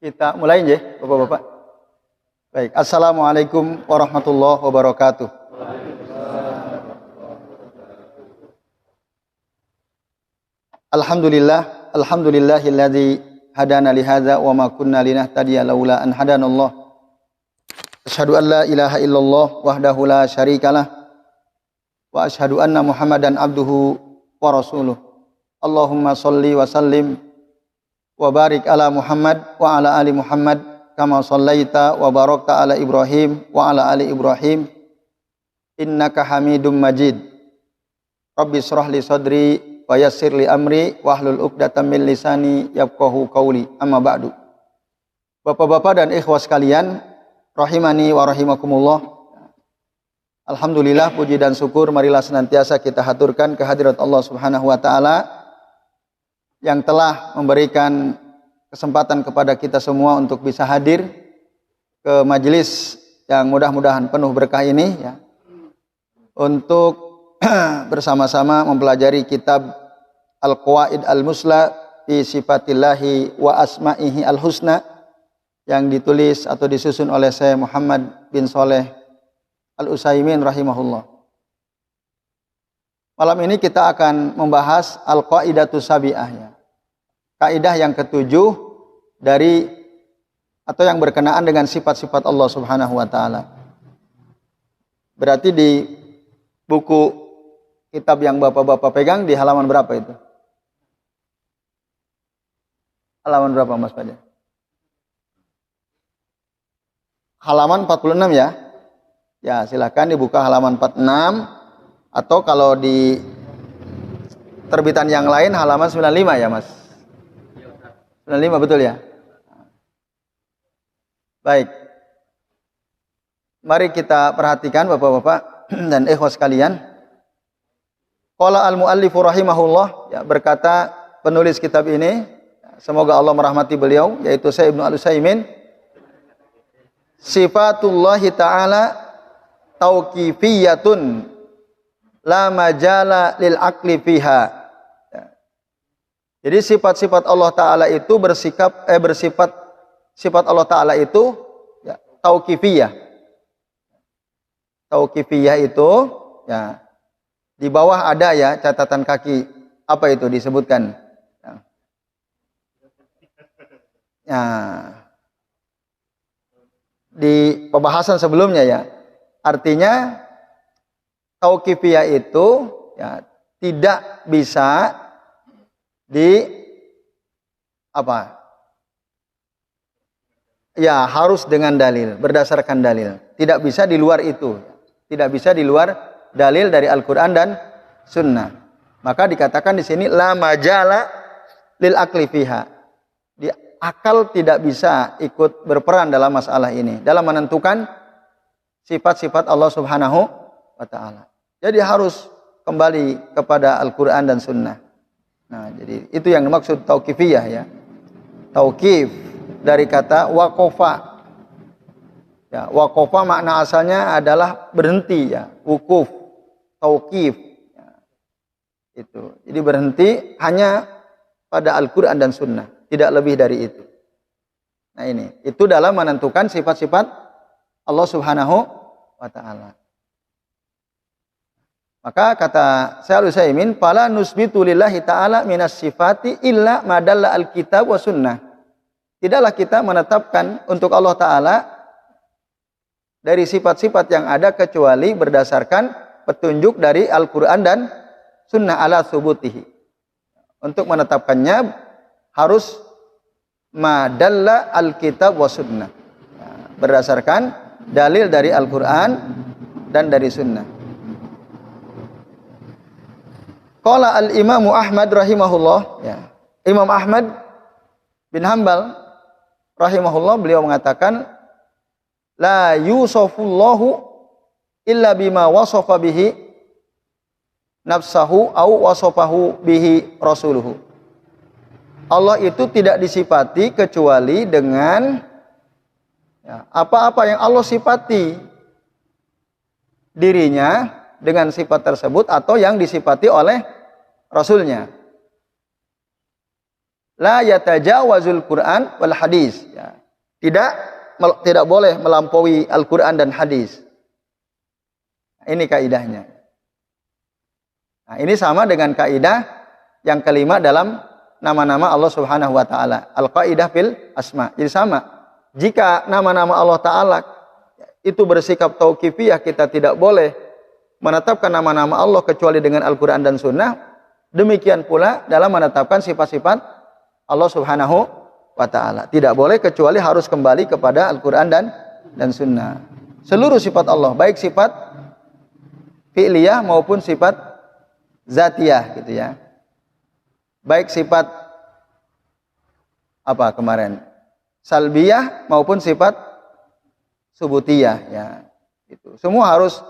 Kita mulai nggih, Bapak-bapak. Baik, Assalamualaikum warahmatullahi wabarakatuh. Alhamdulillahilladzi hadana li hadza wa ma kunna linahtadiya laula an hadanallah. Asyhadu an la ilaha illallah wahdahu la syarikalah wa asyhadu anna Muhammadan abduhu wa rasuluh. Allahumma shalli wa sallim wa barik ala Muhammad wa ala ali Muhammad kama shallaita wa barakta ala Ibrahim wa ala ali Ibrahim innaka Hamidum Majid. Rabbi shrah li sadri wa yassir li amri wahlul 'uqdatam min lisani yafqahu qawli. Amma ba'du. Bapak-bapak dan ikhwah sekalian, rahimani wa rahimakumullah. Alhamdulillah, puji dan syukur marilah senantiasa kita haturkan kehadirat Allah Subhanahu wa taala yang telah memberikan kesempatan kepada kita semua untuk bisa hadir ke majelis yang mudah-mudahan penuh berkah ini ya, untuk bersama-sama mempelajari kitab Al-Qawaid Al-Musla fi Sifatillahi wa Asma'ihi Al-Husna yang ditulis atau disusun oleh Syekh Muhammad bin Shalih Al-Utsaimin rahimahullah. Malam ini kita akan membahas Al-Qaidatus Sabi'ah ya. Kaidah yang ketujuh dari atau yang berkenaan dengan sifat-sifat Allah Subhanahu wa taala. Berarti di buku kitab yang Bapak-bapak pegang di halaman berapa itu? Halaman berapa Mas Fadil? Halaman 46 ya. Ya, silakan dibuka halaman 46 atau kalau di terbitan yang lain halaman 95 ya, Mas. 95 betul ya? Baik. Mari kita perhatikan Bapak-bapak dan ikhwah sekalian. Qala al-muallifu rahimahullah, ya, berkata penulis kitab ini, semoga Allah merahmati beliau, yaitu Syekh Ibnu Al-Utsaimin, sifatullahi ta'ala tauqifiyatun la majala lil aqli fiha. Jadi sifat-sifat Allah Ta'ala itu sifat Allah Ta'ala itu ya, tauqifiyah. Tauqifiyah itu ya, di bawah ada ya catatan kaki, apa itu disebutkan ya. Ya, di pembahasan sebelumnya ya, artinya tauqifiyah itu ya, tidak bisa ya, harus dengan dalil, berdasarkan dalil. Tidak bisa di luar itu. Tidak bisa di luar dalil dari Al-Qur'an dan Sunnah. Maka dikatakan di sini la majala lil aqli fiha. Di akal tidak bisa ikut berperan dalam masalah ini, dalam menentukan sifat-sifat Allah Subhanahu wa taala. Jadi harus kembali kepada Al-Qur'an dan Sunnah. Nah, jadi itu yang dimaksud tauqifiyah ya. Tauqif dari kata waqafa. Ya, waqafa makna asalnya adalah berhenti ya, wukuf, tauqif. Ya, itu. Jadi berhenti hanya pada Al-Qur'an dan Sunnah, tidak lebih dari itu. Nah, ini itu dalam menentukan sifat-sifat Allah Subhanahu wa taala. Maka kata Syekh Al-Utsaimin, fala nusbitu lillahi ta'ala minas sifati illa madalla alkitab wa sunnah. Tidaklah kita menetapkan untuk Allah Ta'ala dari sifat-sifat yang ada kecuali berdasarkan petunjuk dari Al-Quran dan Sunnah ala subutihi. Untuk menetapkannya harus madalla alkitab wa sunnah. Berdasarkan dalil dari Al-Quran dan dari Sunnah. Qala al-Imam Ahmad rahimahullah, ya. Imam Ahmad bin Hanbal rahimahullah, beliau mengatakan la yusafullahu illa bima wasafa bihi nafsahu au wasafahu bihi rasuluhu. Allah itu tidak disifati kecuali dengan ya, apa-apa yang Allah sifati dirinya dengan sifat tersebut atau yang disifati oleh Rasulnya. La yatajawazul Quran wal hadis. Ya. Tidak boleh melampaui Al-Quran dan hadis. Ini kaidahnya. Nah, ini sama dengan kaidah yang kelima dalam nama-nama Allah Subhanahu wa taala. Al-qaidah fil asma. Jadi sama. Jika nama-nama Allah taala itu bersikap tauqifiyah, kita tidak boleh menetapkan nama-nama Allah kecuali dengan Al-Quran dan Sunnah. Demikian pula dalam menetapkan sifat-sifat Allah Subhanahu wa ta'ala. Tidak boleh kecuali harus kembali kepada Al-Quran dan Sunnah. Seluruh sifat Allah, baik sifat fi'liyah maupun sifat zatiyah gitu ya. Baik sifat apa kemarin? Salbiyah maupun sifat subutiyah ya. Itu. Semua harus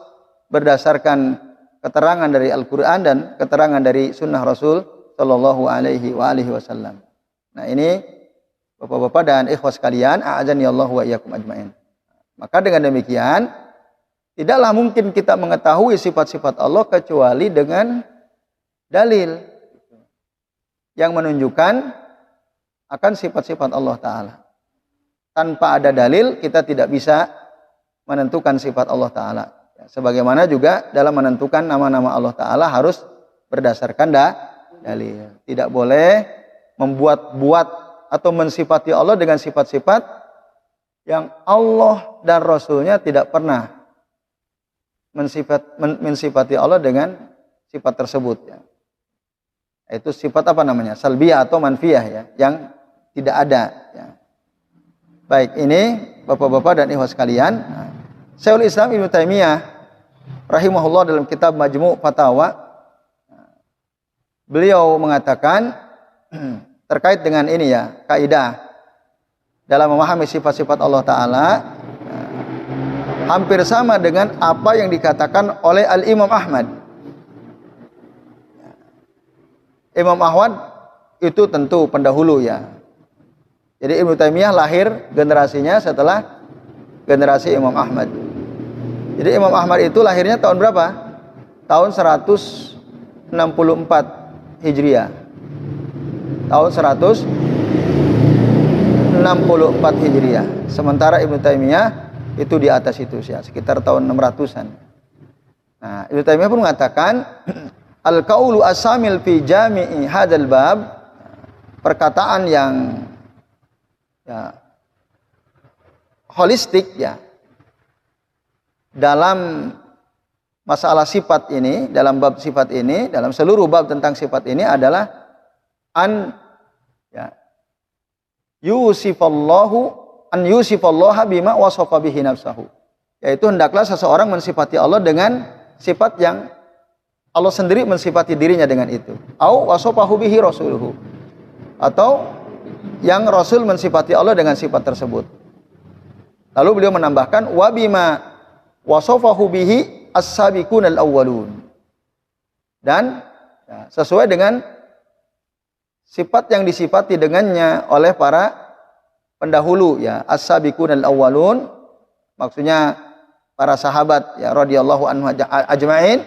berdasarkan keterangan dari Al-Quran dan keterangan dari Sunnah Rasul Sallallahu Alaihi Wasallam. Nah ini Bapak-bapak dan ikhwas sekalian, a'azani Allah wa iyyakum ajmain. Maka dengan demikian, tidaklah mungkin kita mengetahui sifat-sifat Allah kecuali dengan dalil yang menunjukkan akan sifat-sifat Allah Ta'ala. Tanpa ada dalil, kita tidak bisa menentukan sifat Allah Ta'ala. Sebagaimana juga dalam menentukan nama-nama Allah Ta'ala harus berdasarkan dalil. Tidak boleh membuat-buat atau mensifati Allah dengan sifat-sifat yang Allah dan Rasulnya tidak pernah mensifati Allah dengan sifat tersebut ya. Itu sifat apa namanya? Salbiyah atau manfiyah ya, yang tidak ada ya. Baik, ini Bapak-bapak dan ikhwas sekalian, Syekhul Islam Ibnu Taimiyah rahimahullah dalam kitab Majmu' Fatawa, beliau mengatakan terkait dengan ini ya, kaidah dalam memahami sifat-sifat Allah Ta'ala hampir sama dengan apa yang dikatakan oleh Al-Imam Ahmad. Imam Ahmad itu tentu pendahulu ya. Jadi Ibnu Taimiyah lahir generasinya setelah generasi Imam Ahmad. Jadi Imam Ahmad itu lahirnya tahun berapa? Tahun 164 Hijriah. Tahun 164 Hijriah. Sementara Ibnu Taimiyah itu di atas itu ya, sekitar tahun 600-an. Nah, Ibnu Taimiyah pun mengatakan al-qaulu asamil fi jami'i hadzal bab, perkataan yang ya holistik ya dalam masalah sifat ini, dalam bab sifat ini, dalam seluruh bab tentang sifat ini adalah ya yusifallaha bima wasafa bihi nafsahu, yaitu hendaklah seseorang mensifati Allah dengan sifat yang Allah sendiri mensifati dirinya dengan itu, au wasafahu bihi rasuluhu, atau yang Rasul mensifati Allah dengan sifat tersebut. Lalu beliau menambahkan wa bima wasafahu bihi as-sabiqunal awwalun, dan ya, sesuai dengan sifat yang disifati dengannya oleh para pendahulu ya, as-sabiqunal awwalun, maksudnya para sahabat ya radhiyallahu anhu ajma'in,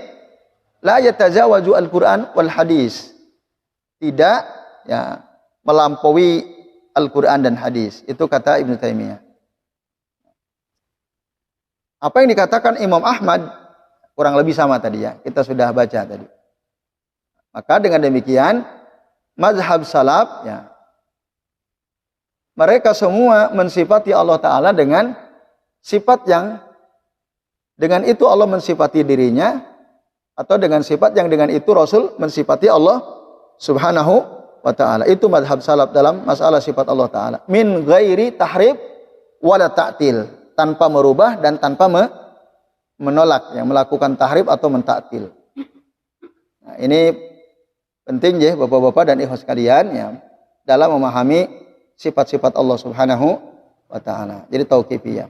la yatajawaju al-Qur'an wal hadis, tidak ya melampaui Al-Qur'an dan hadis. Itu kata Ibnu Taimiyah. Apa yang dikatakan Imam Ahmad kurang lebih sama tadi ya, kita sudah baca tadi. Maka dengan demikian mazhab salaf ya, mereka semua mensifati Allah Ta'ala dengan sifat yang dengan itu Allah mensifati dirinya, atau dengan sifat yang dengan itu Rasul mensifati Allah Subhanahu wa Ta'ala. Itu mazhab salaf dalam masalah sifat Allah Ta'ala. Min ghairi tahrif wala ta'til, tanpa merubah dan tanpa menolak, yang melakukan tahrif atau mentaktil. Nah, ini penting ya Bapak-bapak dan ikhwas sekalian ya, dalam memahami sifat-sifat Allah Subhanahu wa Ta'ala. Jadi tauqifiyah.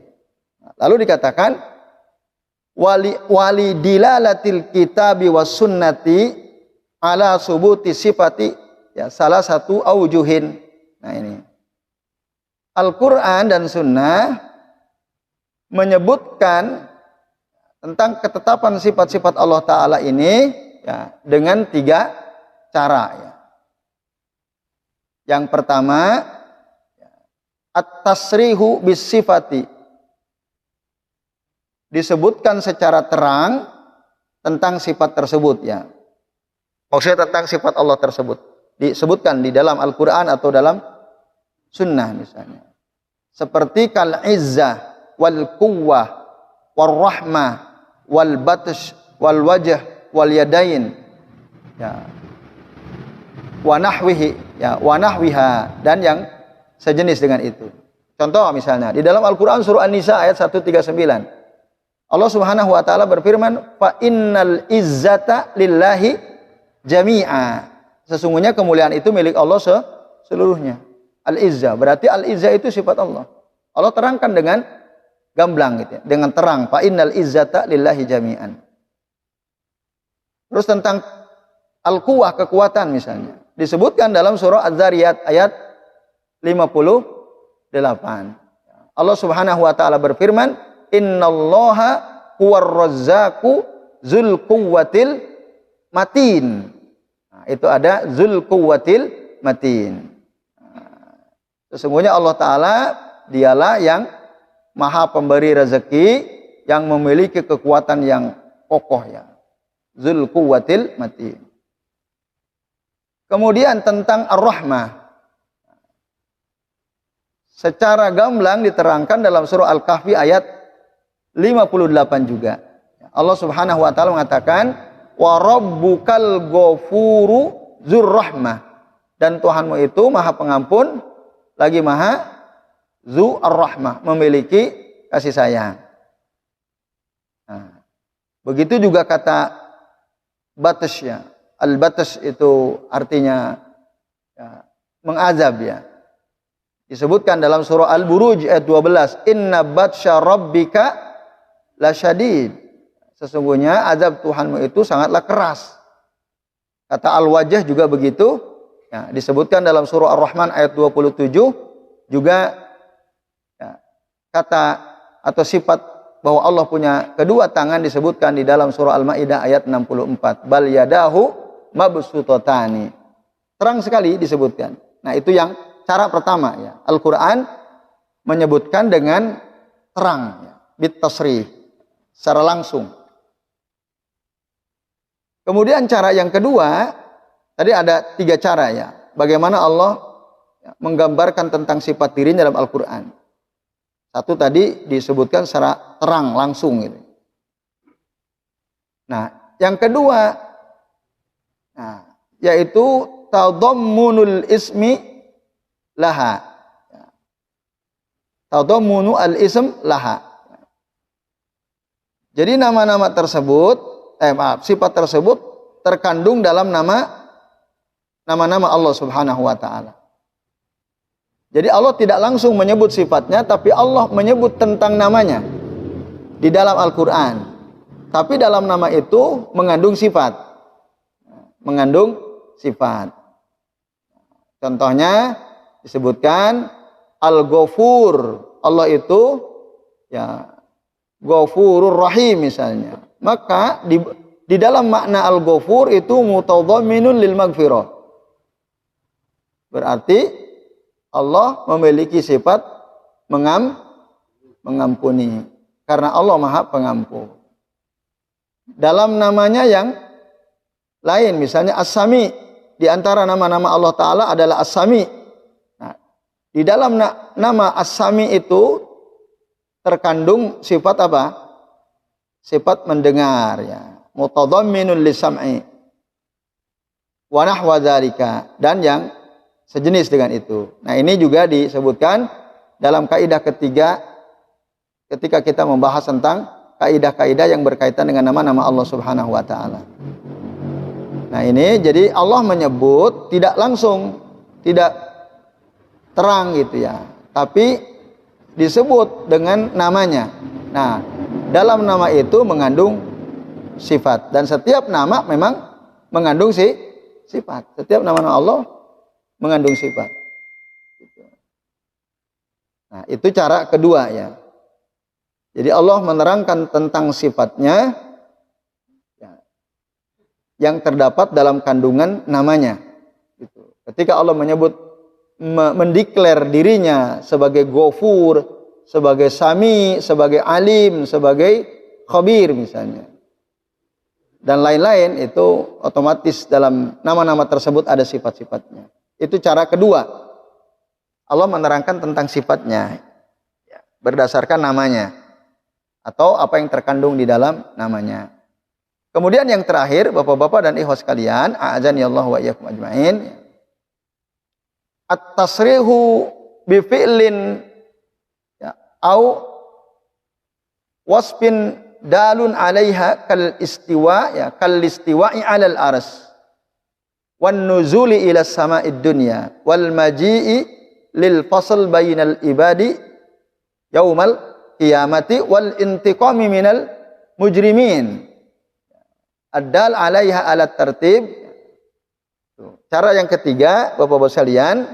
Lalu dikatakan wali dilalatil kitabi was sunnati ala subuti sifati ya, salah satu aujuhin. Nah ini Al-Quran dan Sunnah menyebutkan tentang ketetapan sifat-sifat Allah Ta'ala ini ya, dengan 3 cara ya. Yang pertama, at-tasrihu bis sifati. Disebutkan secara terang tentang sifat tersebut ya. Maksudnya tentang sifat Allah tersebut. Disebutkan di dalam Al-Qur'an atau dalam sunnah misalnya. Seperti kal izzah wal quwwah wal rahmah wal batsh wal wajh wal yadain. Ya. Wa nahwihi ya, wa nahwiha, dan yang sejenis dengan itu. Contoh misalnya di dalam Al-Qur'an surah An-Nisa ayat 139. Allah Subhanahu wa taala berfirman, "Fa innal izzata lillahi jami'a." Sesungguhnya kemuliaan itu milik Allah seluruhnya. Al-izzah, berarti al-izzah itu sifat Allah. Allah terangkan dengan gamblang gitu ya, dengan terang, "Fa innal izzata lillahi jami'an." Terus tentang al-quwwah, kekuatan misalnya, disebutkan dalam surah Az-Zariyat ayat 58. Allah Subhanahu wa taala berfirman, "Innallaha huwar razzaqu dzul quwwatil matin." Nah, itu ada dzul quwwatil matin. Sesungguhnya Allah taala dialah yang Maha pemberi rezeki, yang memiliki kekuatan yang kokoh ya. Dzul quwwatil matin. Kemudian tentang Ar-Rahmah. Secara gamblang diterangkan dalam surah Al-Kahfi ayat 58 juga. Allah Subhanahu wa taala mengatakan, "Wa rabbukal ghafuru dzur rahmah." Dan Tuhanmu itu Maha Pengampun lagi Maha Zu Ar-Rahmah, memiliki kasih sayang. Nah, begitu juga kata batas ya. Al-batas itu artinya ya, mengazab ya. Disebutkan dalam surah Al-Buruj ayat 12, "Inna batsya rabbika lasyadid." Sesungguhnya azab Tuhanmu itu sangatlah keras. Kata Al-Wajh juga begitu. Ya, disebutkan dalam surah Ar-Rahman ayat 27 juga ya, kata atau sifat bahwa Allah punya kedua tangan disebutkan di dalam surah Al-Maidah ayat 64. Bal yadahu mabsutatani. Terang sekali disebutkan. Nah, itu yang cara pertama ya. Al-Qur'an menyebutkan dengan terang ya, bit tasrih, secara langsung. Kemudian cara yang kedua, tadi ada 3 cara ya. Bagaimana Allah ya, menggambarkan tentang sifat dirinya dalam Al-Qur'an. Satu tadi disebutkan secara terang langsung gitu. Nah, yang kedua yaitu tadammunul ismi laha. Tadammunu al-ism laha. Jadi nama-nama tersebut, sifat tersebut terkandung dalam nama-nama Allah Subhanahu wa taala. Jadi Allah tidak langsung menyebut sifatnya, tapi Allah menyebut tentang namanya di dalam Al-Qur'an. Tapi dalam nama itu mengandung sifat. Mengandung sifat. Contohnya disebutkan Al-Ghafur. Allah itu ya Ghafurur Rahim misalnya. Maka di dalam makna Al-Ghafur itu mutadhamminun lil maghfirah. Berarti Allah memiliki sifat mengampuni. Karena Allah Maha Pengampun. Dalam namanya yang lain, misalnya As-Sami. Di antara nama-nama Allah Ta'ala adalah As-Sami. Nah, di dalam nama As-Sami itu terkandung sifat apa? Sifat mendengar. Ya. Mutadhamminun lisam'i. Wa nahwa dzalika. Dan yang sejenis dengan itu. Nah, ini juga disebutkan dalam kaidah ketiga ketika kita membahas tentang kaidah-kaidah yang berkaitan dengan nama-nama Allah Subhanahu wa taala. Nah, ini jadi Allah menyebut tidak langsung, tidak terang gitu ya, tapi disebut dengan namanya. Nah, dalam nama itu mengandung sifat, dan setiap nama memang mengandung sifat. Setiap nama Allah mengandung sifat. Nah, itu cara kedua ya. Jadi Allah menerangkan tentang sifatnya ya, yang terdapat dalam kandungan namanya. Gitu. Ketika Allah menyebut mendeklar dirinya sebagai Ghafur, sebagai Sami, sebagai Alim, sebagai Khabir misalnya. Dan lain-lain itu otomatis dalam nama-nama tersebut ada sifat-sifatnya. Itu cara kedua. Allah menerangkan tentang sifatnya berdasarkan namanya atau apa yang terkandung di dalam namanya. Kemudian yang terakhir, Bapak-bapak dan ikhwas sekalian, a'azani Allah wa iyyakum ajmain. At-tasrihu bi fi'lin au wasfin dalun 'alaiha kal istiwa'i 'alal arsy wan nuzuli ila sama'id dunya wal maji'i lil fasl bainal ibadi yaumal qiyamati wal intiqami minal mujrimin ad-dal 'alaiha 'alat tartib. Cara yang ketiga, Bapak-bapak sekalian,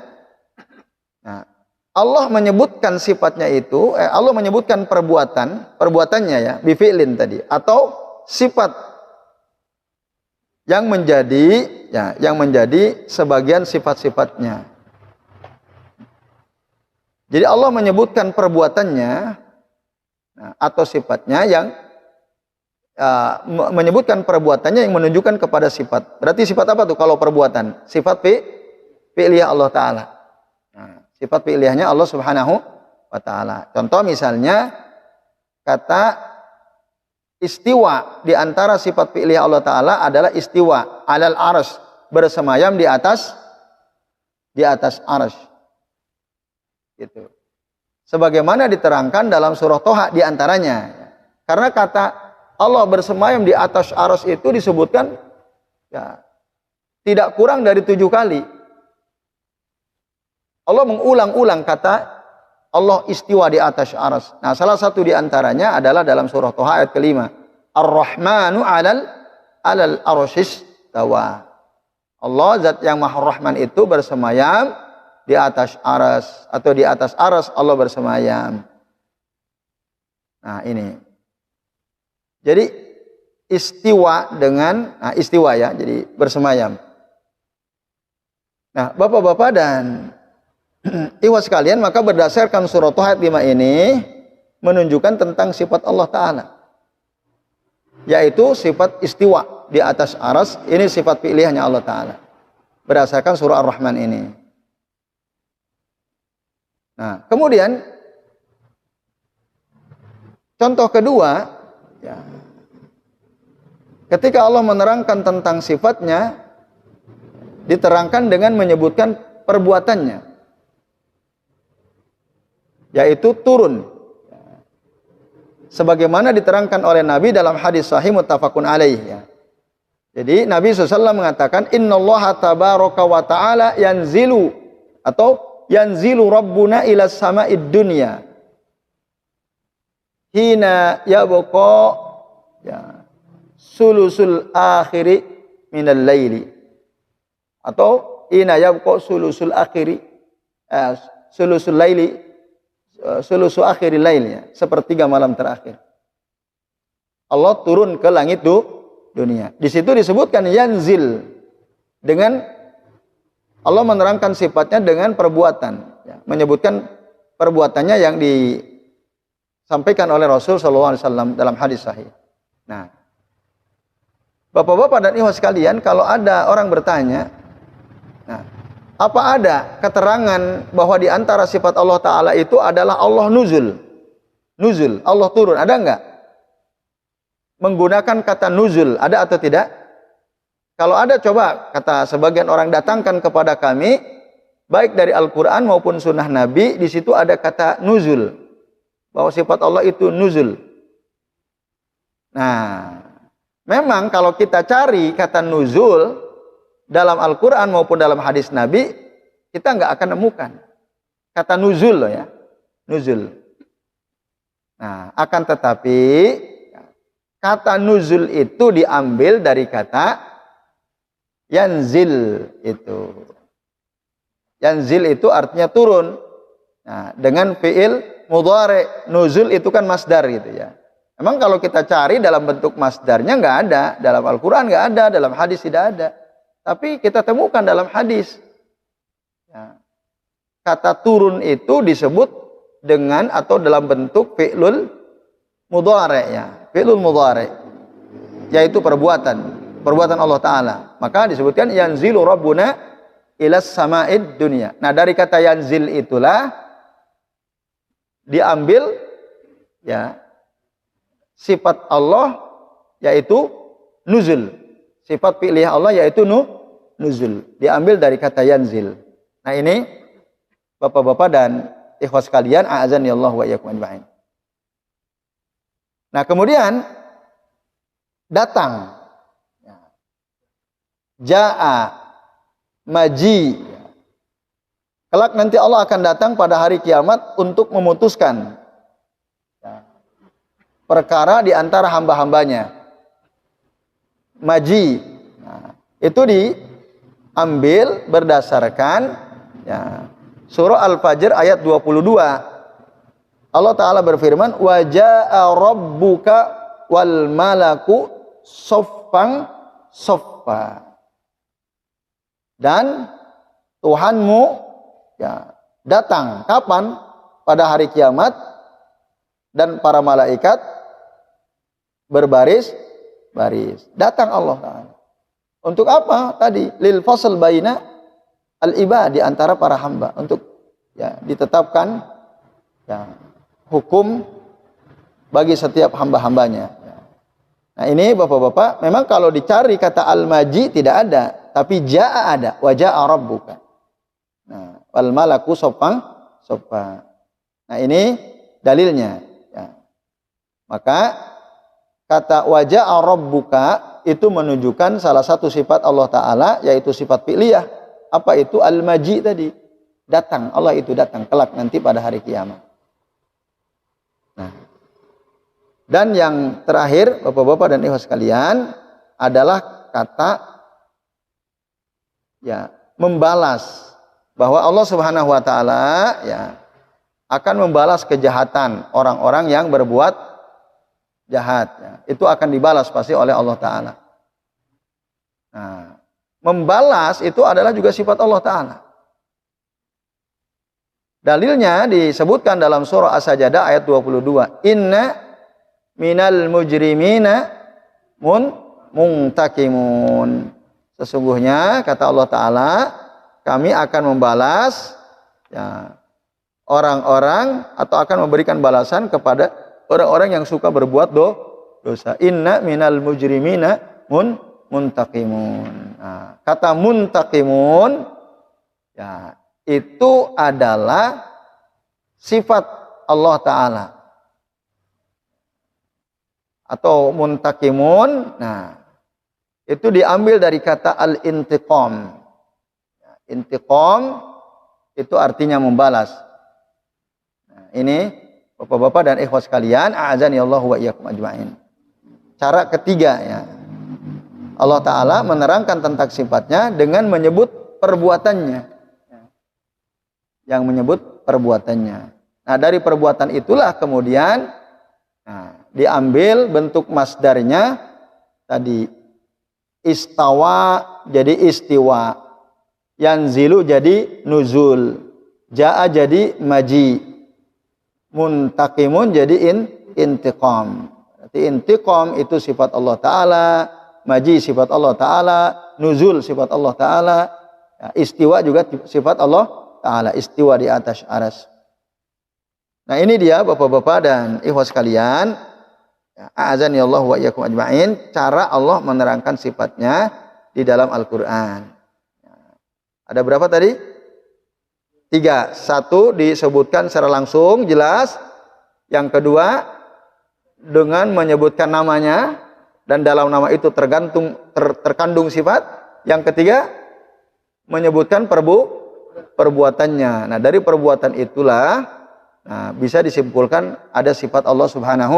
nah, Allah menyebutkan sifatnya itu, Allah menyebutkan perbuatannya ya, bifi'lin tadi, atau sifat yang menjadi sebagian sifat-sifatnya. Jadi Allah menyebutkan perbuatannya atau sifatnya yang menyebutkan perbuatannya yang menunjukkan kepada sifat. Berarti sifat apa tuh kalau perbuatan? Sifat fi'liyah Allah Ta'ala. Nah, sifat fi'liyahnya Allah Subhanahu wa Ta'ala. Contoh misalnya kata istiwa, di antara sifat fi'liyah Allah Ta'ala adalah istiwa alal arsy, bersemayam di atas arsy. Gitu. Sebagaimana diterangkan dalam surah Toha di antaranya. Karena kata Allah bersemayam di atas arsy itu disebutkan ya, tidak kurang dari 7 kali. Allah mengulang-ulang kata Allah istiwa di atas arsy. Nah, salah satu di antaranya adalah dalam surah Toha ayat kelima. Ar-Rahmanu alal arsyis tawa. Allah zat yang Maha Rahman itu bersemayam di atas arsy, atau di atas arsy Allah bersemayam. Nah, ini. Jadi istiwa dengan istiwa ya, jadi bersemayam. Nah, Bapak-bapak dan ikhwas sekalian, maka berdasarkan surah Toha ayat 5 ini menunjukkan tentang sifat Allah Ta'ala, yaitu sifat istiwa di atas arsy. Ini sifat fi'liyahnya Allah Ta'ala berdasarkan surah Ar-Rahman ini. Nah, kemudian contoh kedua ya, ketika Allah menerangkan tentang sifatnya, diterangkan dengan menyebutkan perbuatannya, yaitu turun. Sebagaimana diterangkan oleh Nabi dalam hadis sahih muttafaqun alaih ya. Jadi Nabi SAW mengatakan, Innallaha tabaraka wa ta'ala yanzilu, atau yanzilu rabbuna ila sama'id dunya hina yabqa ya sulusul akhiri minal laili, atau hina yabqa sulusul akhiri sulusul laili, sulusul akhiri lail ya, sepertiga malam terakhir. Allah turun ke langit dunia. Di situ disebutkan yanzil, dengan Allah menerangkan sifatnya dengan perbuatan ya, menyebutkan perbuatannya yang disampaikan oleh Rasul SAW dalam hadis sahih. Nah, Bapak-bapak dan ikhwas sekalian, kalau ada orang bertanya, nah, apa ada keterangan bahwa di antara sifat Allah Ta'ala itu adalah Allah nuzul? Nuzul, Allah turun, ada enggak? Menggunakan kata nuzul, ada atau tidak? Kalau ada, coba kata sebagian orang, datangkan kepada kami, baik dari Al-Quran maupun sunnah Nabi, di situ ada kata nuzul, bahwa sifat Allah itu nuzul. Nah, memang kalau kita cari kata nuzul dalam Al-Quran maupun dalam hadis Nabi, kita nggak akan nemukan kata nuzul loh ya, nuzul. Nah, akan tetapi kata nuzul itu diambil dari kata yanzil itu. Yanzil itu artinya turun. Nah, dengan fi'il mudhari, nuzul itu kan masdar gitu ya. Memang kalau kita cari dalam bentuk masdarnya nggak ada, dalam Al-Quran nggak ada, dalam hadis tidak ada. Tapi kita temukan dalam hadis. Ya. kata turun itu disebut dengan atau dalam bentuk fi'lul mudhari' ya. Fi'lul mudhari' yaitu perbuatan Allah Ta'ala. Maka disebutkan yanzilu rabbuna ilas sama'id dunya. Nah, dari kata yanzil itulah diambil ya sifat Allah yaitu nuzul. Sifat fi'liyah Allah yaitu nuzul. Diambil dari kata yanzil. Nah, ini Bapak-bapak dan ikhwas sekalian, a'azani Allah wa iyyakum ajma'in. Nah, kemudian datang. Ja'a, maji. Kelak nanti Allah akan datang pada hari kiamat untuk memutuskan perkara di antara hamba-hambanya. Maji. Nah, itu diambil berdasarkan ya, surah Al-Fajr ayat 22. Allah Ta'ala berfirman, wa ja'a rabbuka wal malaku soffan soffa. Dan Tuhanmu ya, datang kapan? Pada hari kiamat, dan para malaikat berbaris. Datang Allah Ta'ala. Untuk apa tadi? Lil fasl baina al-ibad, di antara para hamba, untuk ya ditetapkan ya hukum bagi setiap hamba-hambanya. Nah, ini Bapak-bapak, memang kalau dicari kata al-maji tidak ada, tapi ja'a ada, wa ja'a rabbuka. Nah, wal malaku soffan soffa. Nah, ini dalilnya ya. Maka kata wa ja'a rabbuka itu menunjukkan salah satu sifat Allah Ta'ala, yaitu sifat fi'liyah. Apa itu? Al-maji tadi. Datang, Allah itu datang kelak nanti pada hari kiamat. Nah, dan yang terakhir Bapak-bapak dan ibu sekalian adalah kata ya membalas, bahwa Allah Subhanahu wa taala ya akan membalas kejahatan orang-orang yang berbuat jahat ya. Itu akan dibalas pasti oleh Allah Ta'ala. Nah, membalas itu adalah juga sifat Allah Ta'ala. Dalilnya disebutkan dalam surah As-Sajdah ayat 22. Inna minal mujrimina muntakimun. Sesungguhnya kata Allah Ta'ala, kami akan membalas ya, orang-orang atau akan memberikan balasan kepada orang-orang yang suka berbuat dosa. Inna minal mujrimina muntakimun. Nah, kata muntakimun ya, itu adalah sifat Allah Ta'ala. Atau muntakimun, nah, itu diambil dari kata al-intiqam. Intiqam itu artinya membalas. Nah, ini Bapak-bapak dan ikhwas sekalian, a'azani Allah wa iyyakum ajma'in. Cara ketiga ya. Allah Ta'ala menerangkan tentang sifatnya dengan menyebut perbuatannya. Yang menyebut perbuatannya. Nah, dari perbuatan itulah kemudian diambil bentuk masdarnya tadi. Istawa jadi istiwa, yanzilu jadi nuzul, ja'a jadi maji, muntakimun jadi intiqam. Berarti intiqam itu sifat Allah Ta'ala, maji sifat Allah Ta'ala, nuzul sifat Allah Ta'ala, ya, istiwa juga sifat Allah Ta'ala, istiwa di atas aras. Nah, ini dia Bapak-bapak dan ikhwas sekalian, a'azani Allah wa iyyakum ajma'in, cara Allah menerangkan sifatnya di dalam Al-Quran. Ada berapa tadi? 3. 1 disebutkan secara langsung, jelas. Yang kedua, dengan menyebutkan namanya, dan dalam nama itu terkandung sifat. Yang ketiga, menyebutkan perbuatannya. Nah, dari perbuatan itulah bisa disimpulkan ada sifat Allah Subhanahu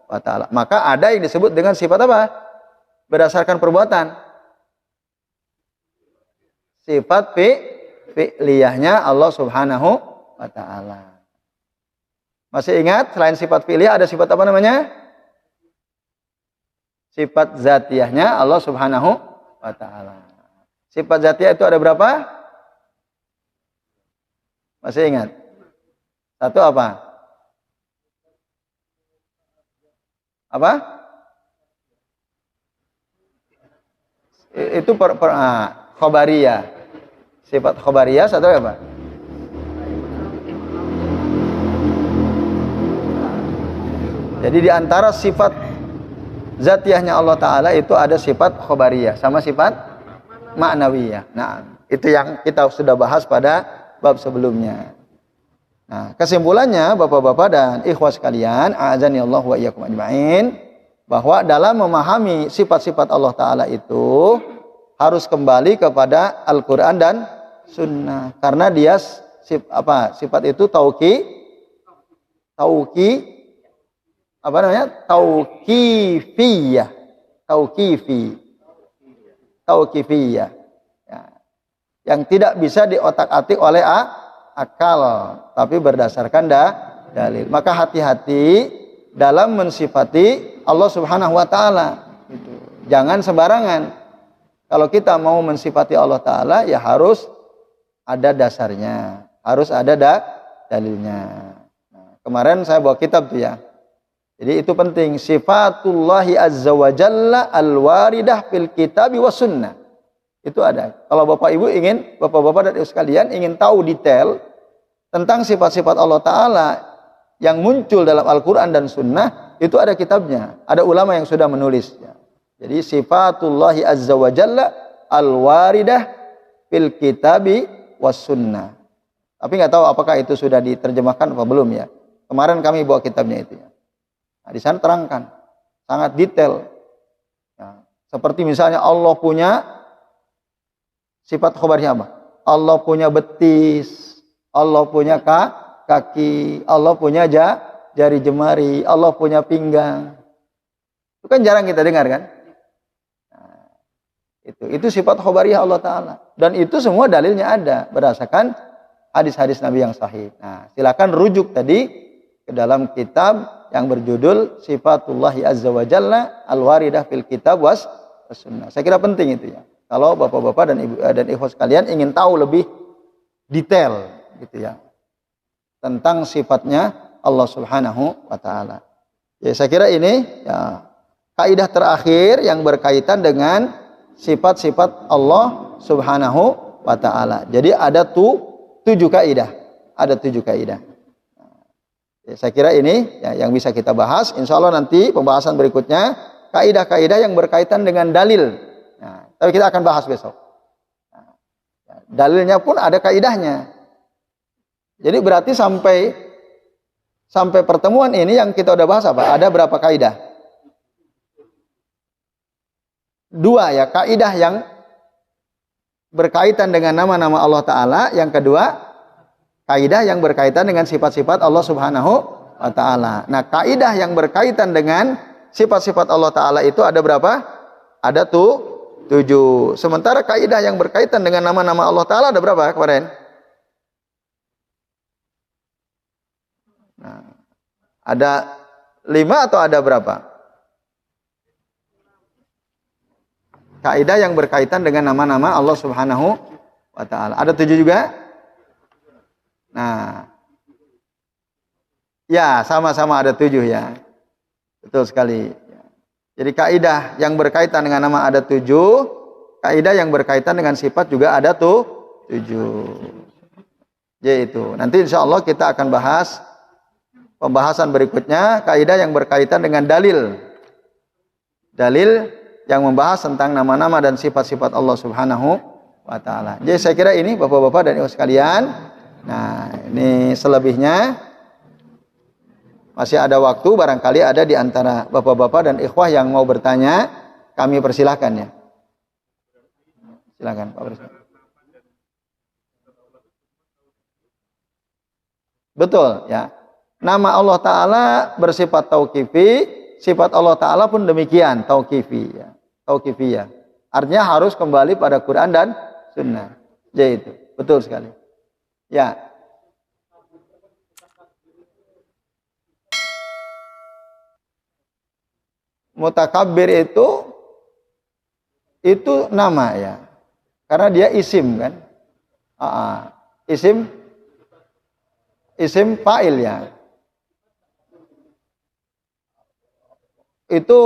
wa Ta'ala. Maka ada yang disebut dengan sifat apa? Berdasarkan perbuatan. Sifat fi'liyahnya Allah Subhanahu wa Ta'ala. Masih ingat selain sifat fi'liyah ada sifat apa namanya? Sifat zatiyahnya Allah Subhanahu wa Ta'ala. Sifat zatiyah itu ada berapa? Masih ingat? Satu apa? Apa? Itu khobariyah. Sifat khobariyah satu apa? Jadi di antara sifat zatiyahnya Allah Ta'ala itu ada sifat khobariyah sama sifat ma'nawiyah. Nah, itu yang kita sudah bahas pada bab sebelumnya. Nah, kesimpulannya Bapak-bapak dan ikhwah sekalian, a'azani Allah wa iyyakum ajma'in, bahwa dalam memahami sifat-sifat Allah Ta'ala itu harus kembali kepada Al-Quran dan Sunnah. Karena dia sifat itu tauqifiyah. Ya. Yang tidak bisa diotak-atik oleh akal, tapi berdasarkan dalil. Maka hati-hati dalam mensifati Allah Subhanahu wa taala. Gitu. Jangan sembarangan. Kalau kita mau mensifati Allah Ta'ala, ya harus ada dasarnya, harus ada dalilnya. Nah, kemarin saya bawa kitab tuh ya. Jadi itu penting, sifatullahi azza wa jalla al-waridah fil kitabi was sunnah. Itu ada. Kalau Bapak Ibu ingin, Bapak-bapak dan Ibu sekalian ingin tahu detail tentang sifat-sifat Allah Ta'ala yang muncul dalam Al-Quran dan Sunnah, itu ada kitabnya. Ada ulama yang sudah menulisnya. Jadi sifatullahi azza wa jalla al-waridah fil kitabi was sunnah. Tapi nggak tahu apakah itu sudah diterjemahkan apa belum ya. Kemarin kami bawa kitabnya itu ya. Nah, di sana terangkan sangat detail. Ya, seperti misalnya Allah punya sifat khobarnya apa? Allah punya betis, Allah punya kaki, Allah punya jari jemari, Allah punya pinggang. Itu kan jarang kita dengar kan? Itu sifat khobariyah Allah Ta'ala. Dan itu semua dalilnya ada berdasarkan hadis-hadis Nabi yang sahih. Nah, silakan rujuk tadi ke dalam kitab yang berjudul Sifatullahi Azza wa Jalla Al-Waridah fil Kitab was Sunnah. Saya kira penting itu ya. Kalau bapak-bapak dan ikhwah sekalian ingin tahu lebih detail gitu ya tentang sifatnya Allah Subhanahu wa taala. Ya, saya kira ini ya kaidah terakhir yang berkaitan dengan sifat-sifat Allah Subhanahu wa ta'ala. Jadi ada 7 kaidah. Ada 7 kaidah. Ya, saya kira ini ya, yang bisa kita bahas. Insya Allah nanti pembahasan berikutnya kaidah-kaidah yang berkaitan dengan dalil. Nah, tapi kita akan bahas besok. Nah, ya, dalilnya pun ada kaidahnya. Jadi berarti sampai pertemuan ini yang kita udah bahas apa? Ada berapa kaidah? 2 ya, kaidah yang berkaitan dengan nama-nama Allah Ta'ala. Yang kedua, kaidah yang berkaitan dengan sifat-sifat Allah Subhanahu wa Ta'ala. Nah, kaidah yang berkaitan dengan sifat-sifat Allah Ta'ala itu ada berapa? Ada 7. Sementara kaidah yang berkaitan dengan nama-nama Allah Ta'ala ada berapa kemarin? Nah, ada 5 atau ada berapa? Kaidah yang berkaitan dengan nama-nama Allah Subhanahu wa ta'ala. Ada 7 juga? Nah. Ya, sama-sama ada 7 ya. Betul sekali. Jadi kaidah yang berkaitan dengan nama ada 7. Kaidah yang berkaitan dengan sifat juga ada 7. Yaitu. Nanti insya Allah kita akan bahas pembahasan berikutnya. Kaidah yang berkaitan dengan dalil. Dalil yang membahas tentang nama-nama dan sifat-sifat Allah Subhanahu wa ta'ala. Jadi saya kira ini Bapak-bapak dan Ibu sekalian. Nah, ini selebihnya masih ada waktu, barangkali ada di antara Bapak-bapak dan ikhwah yang mau bertanya, kami persilahkan ya. Silakan Pak Presiden. Betul ya. Nama Allah Ta'ala bersifat tauqifi. Sifat Allah Ta'ala pun demikian, tauqifiyah. Artinya harus kembali pada Quran dan Sunnah. Jadi itu, betul sekali. Ya. Mutakabbir itu nama ya. Karena dia isim kan. Isim isim fa'il ya. Itu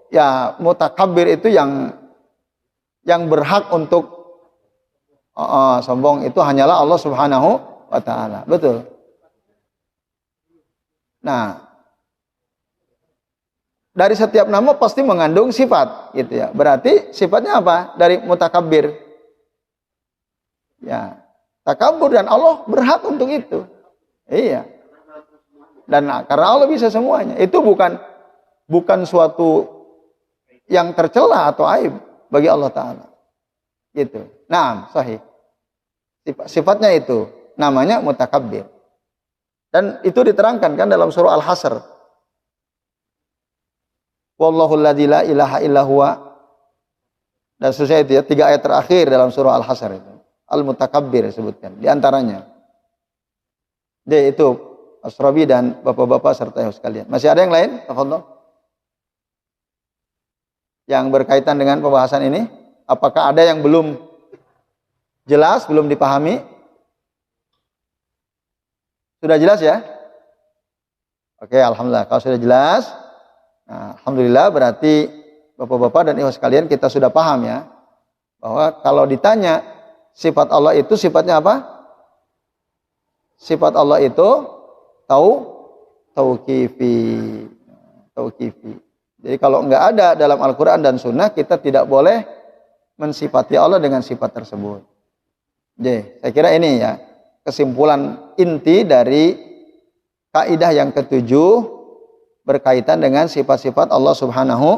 ya mutakabbir itu yang berhak untuk sombong itu hanyalah Allah Subhanahu wa taala. Betul. Nah, dari setiap nama pasti mengandung sifat gitu ya. Berarti sifatnya apa? Dari mutakabbir. Ya, takabur dan Allah berhak untuk itu. Iya. Dan karena Allah bisa semuanya. Itu bukan suatu yang tercela atau aib bagi Allah taala. Gitu. Nah, sahih. Sifatnya itu namanya mutakabbir. Dan itu diterangkan kan dalam surah Al-Hasr. Wallahul ladzi la ilaha illa huwa. Dan seterusnya itu ya, 3 ayat terakhir dalam surah Al-Hasr itu. Al-Mutakabbir disebutkan di antaranya. Jadi itu Asrobi dan bapak-bapak serta ibu sekalian. Masih ada yang lain? Tafadhol. Yang berkaitan dengan pembahasan ini, apakah ada yang belum jelas, belum dipahami? Sudah jelas ya? Oke, alhamdulillah. Kalau sudah jelas, nah, alhamdulillah berarti bapak-bapak dan ibu sekalian kita sudah paham ya. Bahwa kalau ditanya sifat Allah itu sifatnya apa? Sifat Allah itu tauqifi. Jadi kalau nggak ada dalam Al-Quran dan Sunnah, kita tidak boleh mensifati Allah dengan sifat tersebut. Jadi saya kira ini ya kesimpulan inti dari kaidah yang ketujuh berkaitan dengan sifat-sifat Allah Subhanahu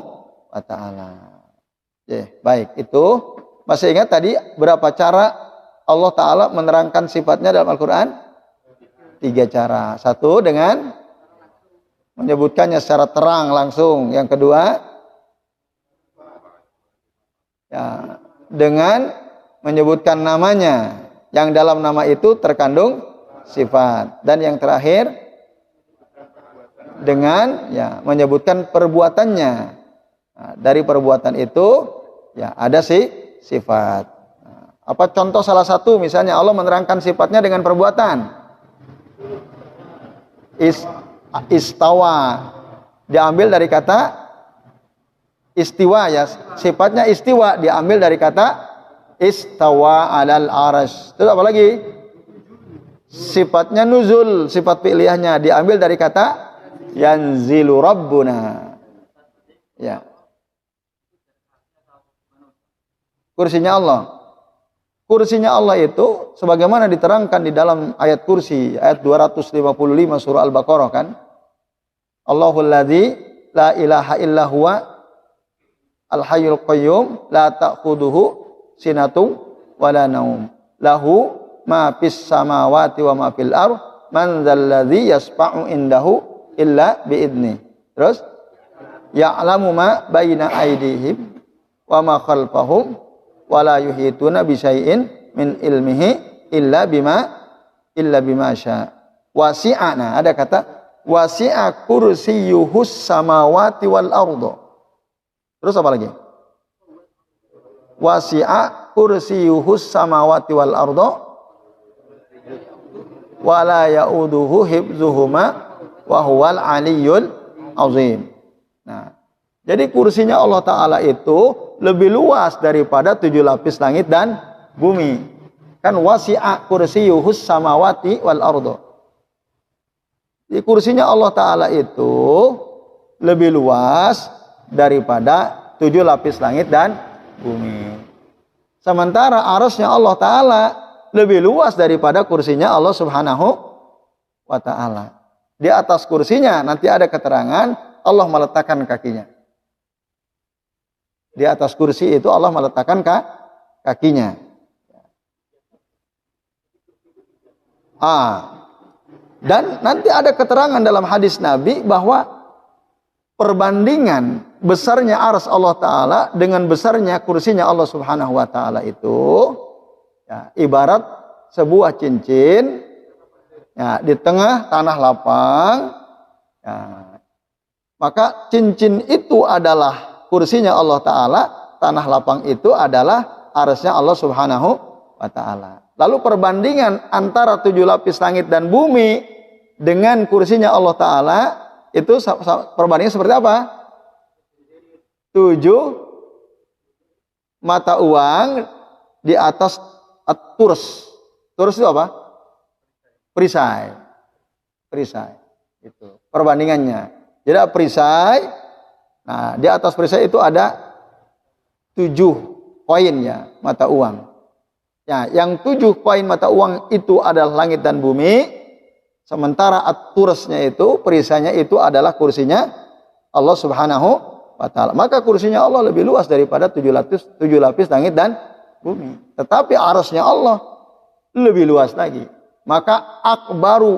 wa taala. Baik, itu masih ingat tadi berapa cara Allah taala menerangkan sifatnya dalam Al-Qur'an? 3 cara. Satu dengan menyebutkannya secara terang langsung. Yang kedua ya, dengan menyebutkan namanya. Yang dalam nama itu terkandung sifat. Dan yang terakhir dengan ya menyebutkan perbuatannya. Nah, dari perbuatan itu ya ada sifat. Nah, apa contoh salah satu misalnya Allah menerangkan sifatnya dengan perbuatan. Istawa diambil dari kata istiwa ya. Sifatnya istiwa diambil dari kata istawa alal arash. Terus apa lagi? Sifatnya nuzul, sifat fi'liyahnya diambil dari kata yanzilu rabbuna. Ya. Kursinya Allah. Kursinya Allah itu sebagaimana diterangkan di dalam ayat kursi, ayat 255 surah Al-Baqarah kan. Allahul ladzi la ilaha illa huwa al-hayyul qayyum la ta'khuduhu sinatun wala naum. Lahu ma fis samawati wa ma fil ardh man dzal ladzi yasfa'u indahu illa biidni. Terus ya'lamu ma baina aydihim wa ma khalfahum wala yuhituna bisyai'in min ilmihi illa bima syaa. Wasi'a, nah ada kata wasi'a kursiyuhus samawati wal ardo. Terus apa lagi? Wasi'a kursiyuhus samawati wal ardo wala ya'uduhu hibzuhuma wa huwal aliyyul azim. Nah, jadi kursinya Allah Ta'ala itu lebih luas daripada 7 lapis langit dan bumi. Kan wasi'a kursiyuhus samawati wal ardo. Di kursinya Allah Ta'ala itu lebih luas daripada 7 lapis langit dan bumi. Sementara arasnya Allah Ta'ala lebih luas daripada kursinya Allah Subhanahu wa Ta'ala. Di atas kursinya nanti ada keterangan Allah meletakkan kakinya. Di atas kursi itu Allah meletakkan kakinya. Dan nanti ada keterangan dalam hadis Nabi bahwa perbandingan besarnya arsy Allah Ta'ala dengan besarnya kursinya Allah Subhanahu wa Ta'ala itu ya, ibarat sebuah cincin ya, di tengah tanah lapang ya, maka cincin itu adalah kursinya Allah Ta'ala, tanah lapang itu adalah arsy-Nya Allah Subhanahu wa Ta'ala. Lalu perbandingan antara 7 lapis langit dan bumi dengan kursinya Allah Ta'ala, itu perbandingan seperti apa? 7 mata uang di atas turs. Turs itu apa? Perisai. Perisai. Itu perbandingannya. Jadi perisai, nah di atas perisai itu ada 7 koin ya, mata uang. Ya, yang 7 koin mata uang itu adalah langit dan bumi, sementara at-tursnya itu, perisainya itu adalah kursinya Allah Subhanahu wa Ta'ala. Maka kursinya Allah lebih luas daripada 7 lapis langit dan bumi. Tetapi arasnya Allah lebih luas lagi. Maka akbaru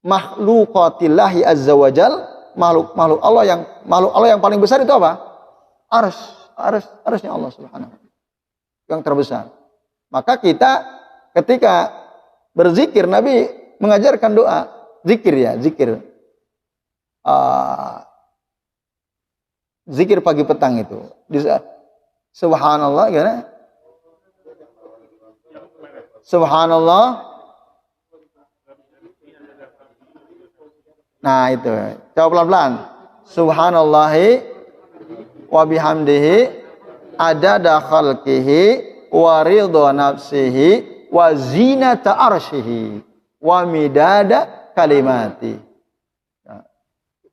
makhluqatillahi azza wajal, makhluk Allah yang paling besar itu apa? Arasnya Allah Subhanahu wa Ta'ala yang terbesar. Maka kita ketika berzikir, Nabi mengajarkan doa zikir ya, zikir pagi petang itu. Subhanallah, gimana? Subhanallah. Nah itu, coba pelan-pelan. Subhanallahi wa bihamdihi adada khalqihi wa ridha nafsihi wa zinata arsyihi wa midada kalimati. Nah,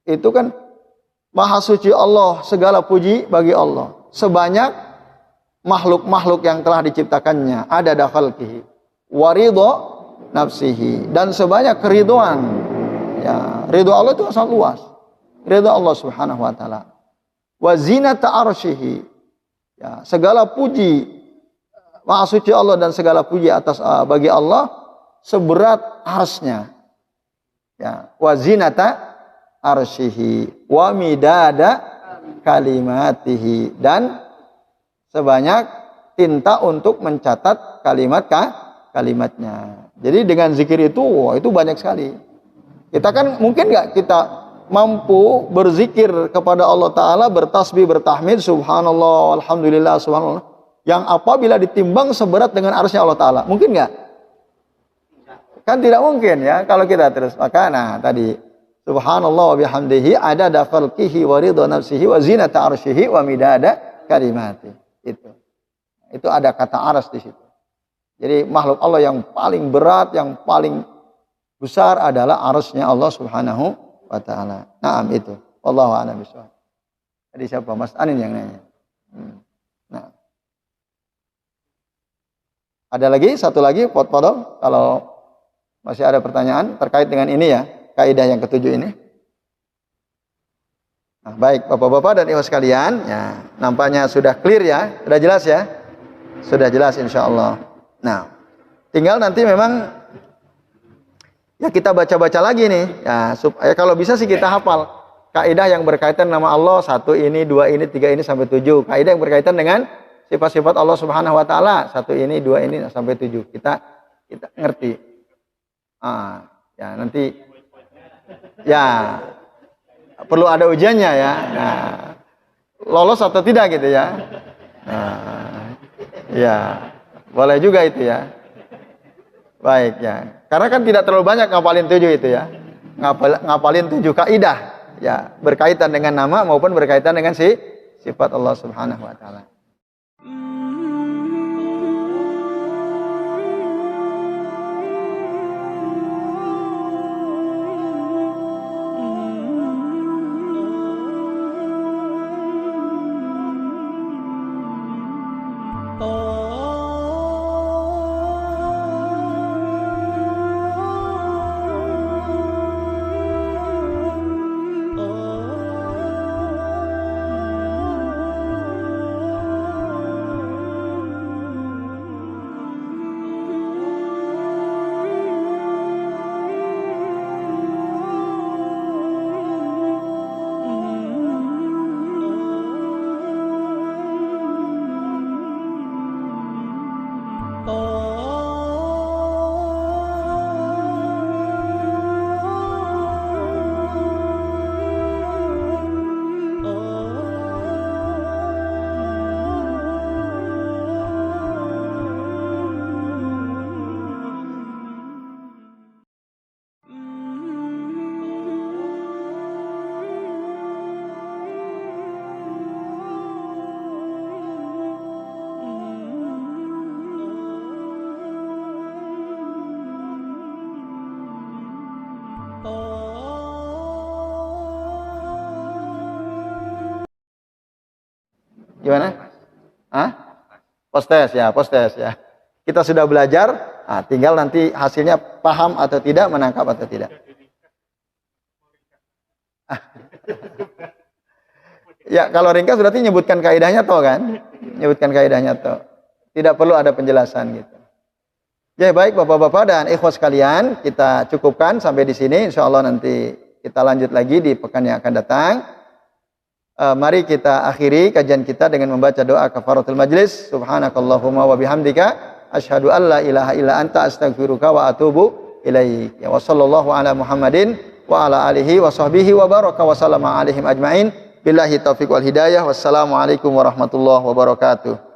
itu kan maha suci Allah, segala puji bagi Allah. Sebanyak makhluk-makhluk yang telah diciptakannya, ada khalqihi wa ridha nafsihi, dan sebanyak keridhaan. Ya, ridha Allah itu sangat luas. Ridha Allah Subhanahu wa Ta'ala. Wa zinata arsyihi. Ya, segala puji maha suci Allah dan segala puji atas bagi Allah seberat arsy-Nya. Ya, wa zinata arsyihi wa midada kalimatihi, dan sebanyak tinta untuk mencatat kalimatnya. Jadi dengan zikir itu, itu banyak sekali. Kita kan mungkin nggak kita mampu berzikir kepada Allah Ta'ala, bertasbih, bertahmid, subhanallah, alhamdulillah, subhanallah, yang apabila ditimbang seberat dengan arsy-Nya Allah Ta'ala. Mungkin nggak? Kan tidak mungkin ya kalau kita terus. Maka nah tadi subhanallah wa bihamdihi adada khalqihi wa ridha nafsihi wa zinata arsyihi wa midada kalimati. Itu ada kata aras di situ. Jadi makhluk Allah yang paling berat, yang paling besar adalah arsy-Nya Allah Subhanahu wa Ta'ala. Naam itu. Wallahu a'lam bishawab. Tadi siapa? Mas Anin yang nanya. Nah. Ada lagi, satu lagi, Podol, kalau masih ada pertanyaan terkait dengan ini ya, kaidah yang ke-7 ini. Nah, baik, Bapak-bapak dan Ibu sekalian, ya, nampaknya sudah clear ya, sudah jelas ya, sudah jelas insya Allah. Nah, tinggal nanti memang ya kita baca-baca lagi nih, ya, supaya kalau bisa sih kita hafal kaidah yang berkaitan nama Allah, 1 ini, 2 ini, 3 ini sampai 7. Kaidah yang berkaitan dengan sifat-sifat Allah Subhanahu wa Ta'ala, 1 ini, 2 ini sampai 7. Kita ngerti. Ya nanti ya perlu ada ujiannya ya. Nah, lolos atau tidak gitu ya. Nah, ya boleh juga itu ya. Baik ya. Karena kan tidak terlalu banyak ngapalin 7 itu ya. Ngapalin 7 kaidah ya, berkaitan dengan nama maupun berkaitan dengan sifat Allah Subhanahu wa Ta'ala. Gimana? Hah? Post-test ya. Kita sudah belajar, tinggal nanti hasilnya paham atau tidak, menangkap atau tidak. Ya, kalau ringkas berarti nyebutkan kaidahnya toh kan? Nyebutkan kaidahnya toh. Tidak perlu ada penjelasan gitu. Ya, baik Bapak-bapak dan ikhwas sekalian, kita cukupkan sampai di sini. Insyaallah nanti kita lanjut lagi di pekan yang akan datang. Mari kita akhiri kajian kita dengan membaca doa kafaratul majlis. Subhanakallahumma wa bihamdika asyhadu an la ilaha illa anta astaghfiruka wa atubu ilaik. Ya, wa sallallahu ala Muhammadin wa ala alihi wa sahbihi wa baraka wa sallama alaihim ajmain. Billahi taufiq wal hidayah. Wassalamualaikum warahmatullahi wabarakatuh.